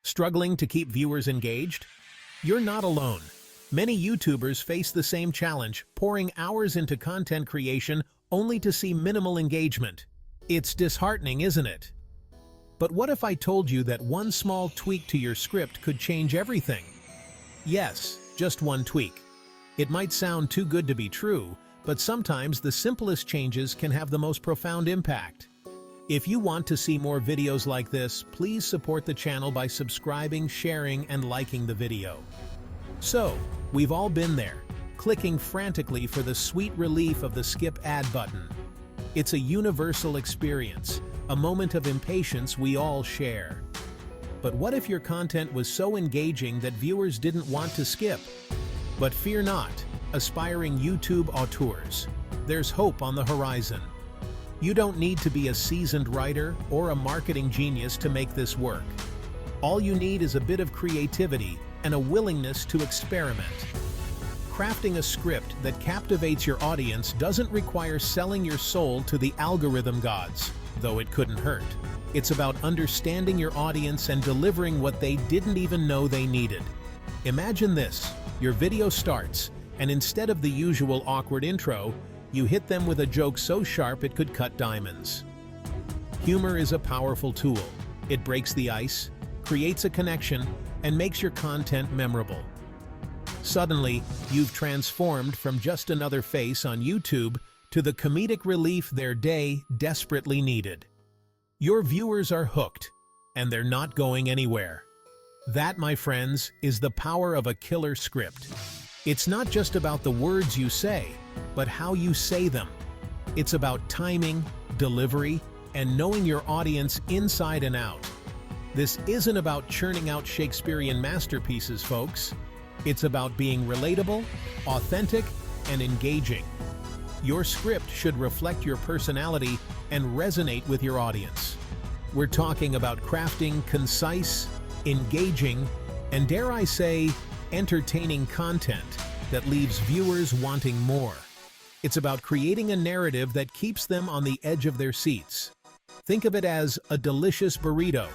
Struggling to keep viewers engaged? You're not alone. Many YouTubers face the same challenge, pouring hours into content creation only to see minimal engagement. It's disheartening, isn't it? But what if I told you that one small tweak to your script could change everything? Yes, just one tweak. It might sound too good to be true, but sometimes the simplest changes can have the most profound impact. If you want to see more videos like this, please support the channel by subscribing, sharing, and liking the video. So, we've all been there, clicking frantically for the sweet relief of the skip ad button. It's a universal experience, a moment of impatience we all share. But what if your content was so engaging that viewers didn't want to skip? But fear not, aspiring YouTube auteurs. There's hope on the horizon. You don't need to be a seasoned writer or a marketing genius to make this work. All you need is a bit of creativity and a willingness to experiment. Crafting a script that captivates your audience doesn't require selling your soul to the algorithm gods, though it couldn't hurt. It's about understanding your audience and delivering what they didn't even know they needed. Imagine this: your video starts, and instead of the usual awkward intro, you hit them with a joke so sharp it could cut diamonds. Humor is a powerful tool. It breaks the ice, creates a connection, and makes your content memorable. Suddenly, you've transformed from just another face on YouTube to the comedic relief their day desperately needed. Your viewers are hooked, and they're not going anywhere. That, my friends, is the power of a killer script. It's not just about the words you say, but how you say them. It's about timing, delivery, and knowing your audience inside and out. This isn't about churning out Shakespearean masterpieces, folks. It's about being relatable, authentic, and engaging. Your script should reflect your personality and resonate with your audience. We're talking about crafting concise, engaging, and dare I say, entertaining content that leaves viewers wanting more. It's about creating a narrative that keeps them on the edge of their seats. Think of it as a delicious burrito.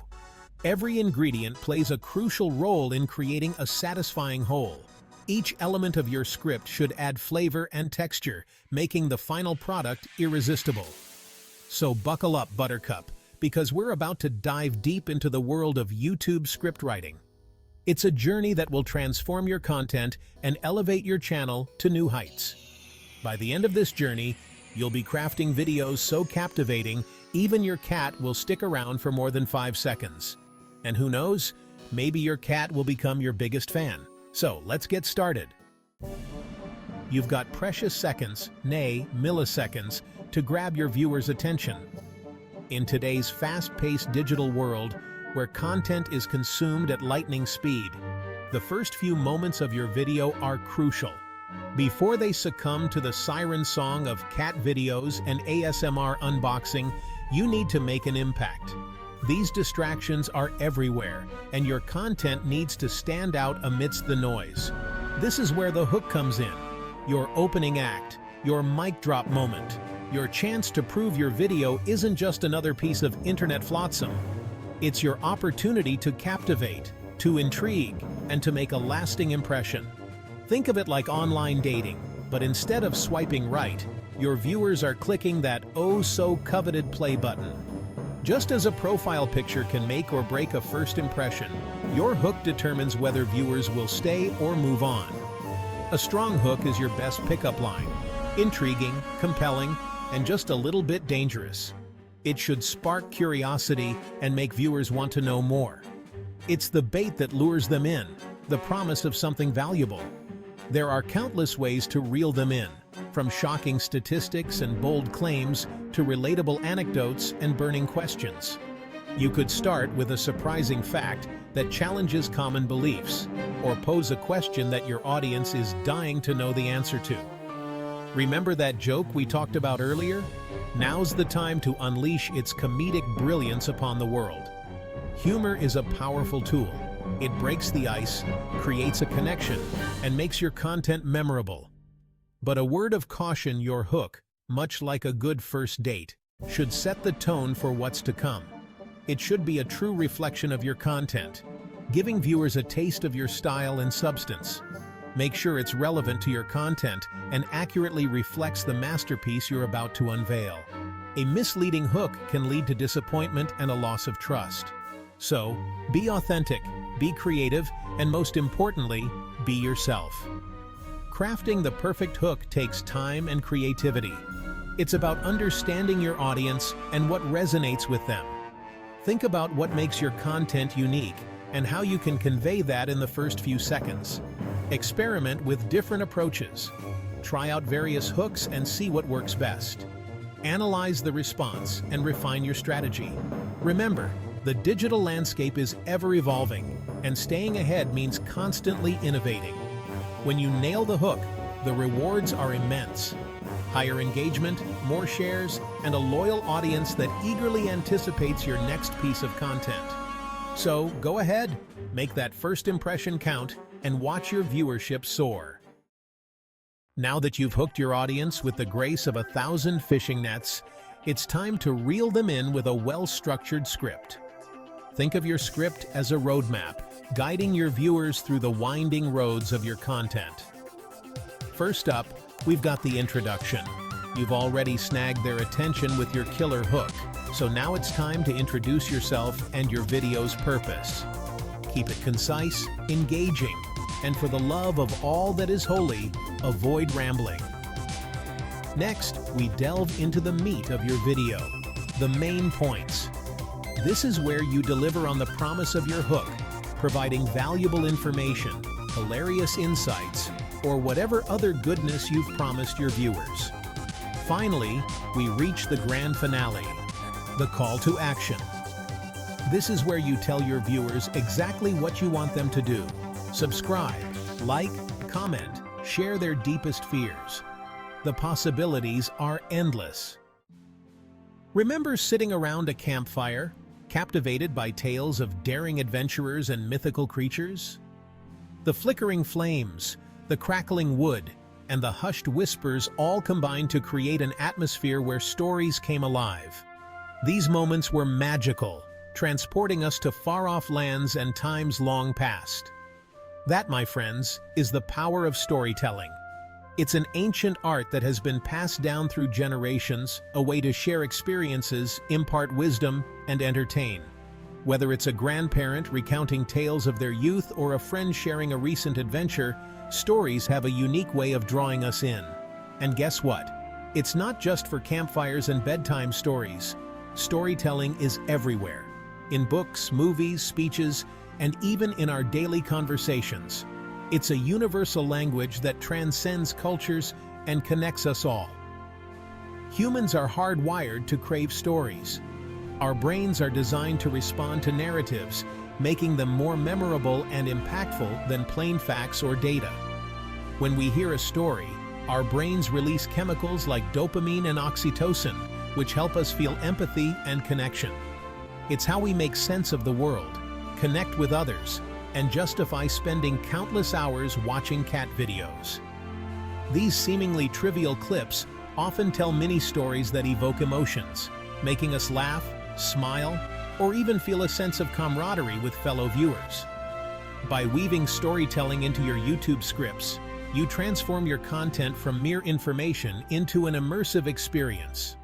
Every ingredient plays a crucial role in creating a satisfying whole. Each element of your script should add flavor and texture, making the final product irresistible. So buckle up, Buttercup, because we're about to dive deep into the world of YouTube script writing. It's a journey that will transform your content and elevate your channel to new heights. By the end of this journey, you'll be crafting videos so captivating, even your cat will stick around for more than 5 seconds. And who knows, maybe your cat will become your biggest fan. So let's get started. You've got precious seconds, nay, milliseconds, to grab your viewers' attention. In today's fast-paced digital world, where content is consumed at lightning speed, the first few moments of your video are crucial. Before they succumb to the siren song of cat videos and ASMR unboxing, you need to make an impact. These distractions are everywhere, and your content needs to stand out amidst the noise. This is where the hook comes in. Your opening act, your mic drop moment, your chance to prove your video isn't just another piece of internet flotsam. It's your opportunity to captivate, to intrigue, and to make a lasting impression. Think of it like online dating, but instead of swiping right, your viewers are clicking that oh-so-coveted play button. Just as a profile picture can make or break a first impression, your hook determines whether viewers will stay or move on. A strong hook is your best pickup line. Intriguing, compelling, and just a little bit dangerous. It should spark curiosity and make viewers want to know more. It's the bait that lures them in, the promise of something valuable. There are countless ways to reel them in, from shocking statistics and bold claims to relatable anecdotes and burning questions. You could start with a surprising fact that challenges common beliefs, or pose a question that your audience is dying to know the answer to. Remember that joke we talked about earlier? Now's the time to unleash its comedic brilliance upon the world. Humor is a powerful tool. It breaks the ice, creates a connection, and makes your content memorable. But a word of caution: your hook, much like a good first date, should set the tone for what's to come. It should be a true reflection of your content. giving viewers a taste of your style and substance. Make sure it's relevant to your content and accurately reflects the masterpiece you're about to unveil. A misleading hook can lead to disappointment and a loss of trust. So, be authentic, be creative, and most importantly, be yourself. Crafting the perfect hook takes time and creativity. It's about understanding your audience and what resonates with them. Think about what makes your content unique and how you can convey that in the first few seconds. Experiment with different approaches. Try out various hooks and see what works best. Analyze the response and refine your strategy. Remember, the digital landscape is ever evolving, and staying ahead means constantly innovating. When you nail the hook, the rewards are immense. Higher engagement, more shares, and a loyal audience that eagerly anticipates your next piece of content. So go ahead, make that first impression count, and watch your viewership soar. Now that you've hooked your audience with the grace of 1,000 fishing nets, it's time to reel them in with a well-structured script. Think of your script as a roadmap, guiding your viewers through the winding roads of your content. First up, we've got the introduction. You've already snagged their attention with your killer hook, so now it's time to introduce yourself and your video's purpose. Keep it concise, engaging, and for the love of all that is holy, avoid rambling. Next, we delve into the meat of your video, the main points. This is where you deliver on the promise of your hook, providing valuable information, hilarious insights, or whatever other goodness you've promised your viewers. Finally, we reach the grand finale, the call to action. This is where you tell your viewers exactly what you want them to do. Subscribe, like, comment, share their deepest fears. The possibilities are endless. Remember sitting around a campfire, captivated by tales of daring adventurers and mythical creatures? The flickering flames, the crackling wood, and the hushed whispers all combined to create an atmosphere where stories came alive. These moments were magical, transporting us to far-off lands and times long past. That, my friends, is the power of storytelling. It's an ancient art that has been passed down through generations, a way to share experiences, impart wisdom, and entertain. Whether it's a grandparent recounting tales of their youth or a friend sharing a recent adventure, stories have a unique way of drawing us in. And guess what? It's not just for campfires and bedtime stories. Storytelling is everywhere. In books, movies, speeches, and even in our daily conversations. It's a universal language that transcends cultures and connects us all. Humans are hardwired to crave stories. Our brains are designed to respond to narratives, making them more memorable and impactful than plain facts or data. When we hear a story, our brains release chemicals like dopamine and oxytocin, which help us feel empathy and connection. It's how we make sense of the world, connect with others, and justify spending countless hours watching cat videos. These seemingly trivial clips often tell mini-stories that evoke emotions, making us laugh, smile, or even feel a sense of camaraderie with fellow viewers. By weaving storytelling into your YouTube scripts, you transform your content from mere information into an immersive experience.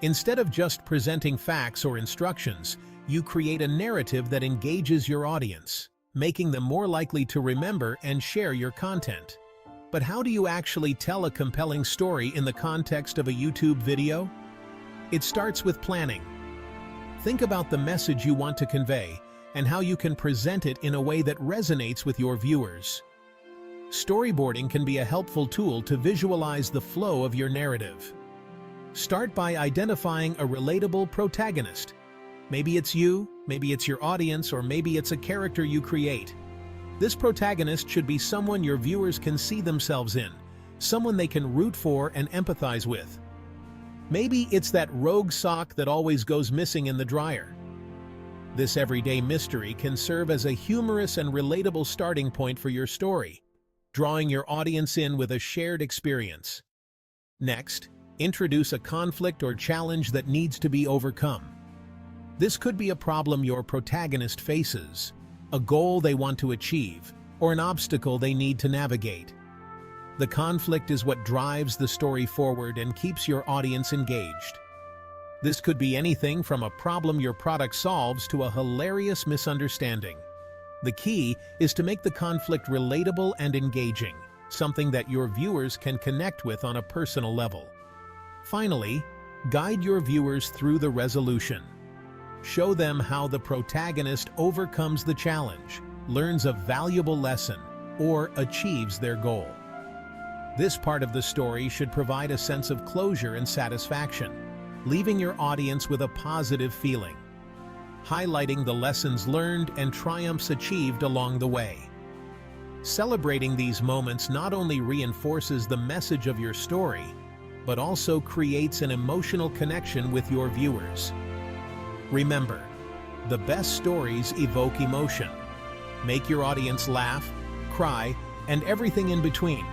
Instead of just presenting facts or instructions, you create a narrative that engages your audience, making them more likely to remember and share your content. But how do you actually tell a compelling story in the context of a YouTube video? It starts with planning. Think about the message you want to convey and how you can present it in a way that resonates with your viewers. Storyboarding can be a helpful tool to visualize the flow of your narrative. Start by identifying a relatable protagonist. Maybe it's you, maybe it's your audience, or maybe it's a character you create. This protagonist should be someone your viewers can see themselves in, someone they can root for and empathize with. Maybe it's that rogue sock that always goes missing in the dryer. This everyday mystery can serve as a humorous and relatable starting point for your story, drawing your audience in with a shared experience. Next, introduce a conflict or challenge that needs to be overcome. This could be a problem your protagonist faces. a goal they want to achieve, or an obstacle they need to navigate. The conflict is what drives the story forward and keeps your audience engaged. This could be anything from a problem your product solves to a hilarious misunderstanding. The key is to make the conflict relatable and engaging, something that your viewers can connect with on a personal level. Finally, guide your viewers through the resolution. Show them how the protagonist overcomes the challenge, learns a valuable lesson, or achieves their goal. This part of the story should provide a sense of closure and satisfaction, leaving your audience with a positive feeling, highlighting the lessons learned and triumphs achieved along the way. Celebrating these moments not only reinforces the message of your story, but also creates an emotional connection with your viewers. Remember, the best stories evoke emotion. Make your audience laugh, cry, and everything in between.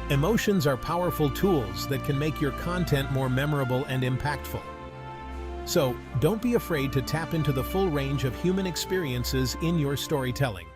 Emotions are powerful tools that can make your content more memorable and impactful. So, don't be afraid to tap into the full range of human experiences in your storytelling.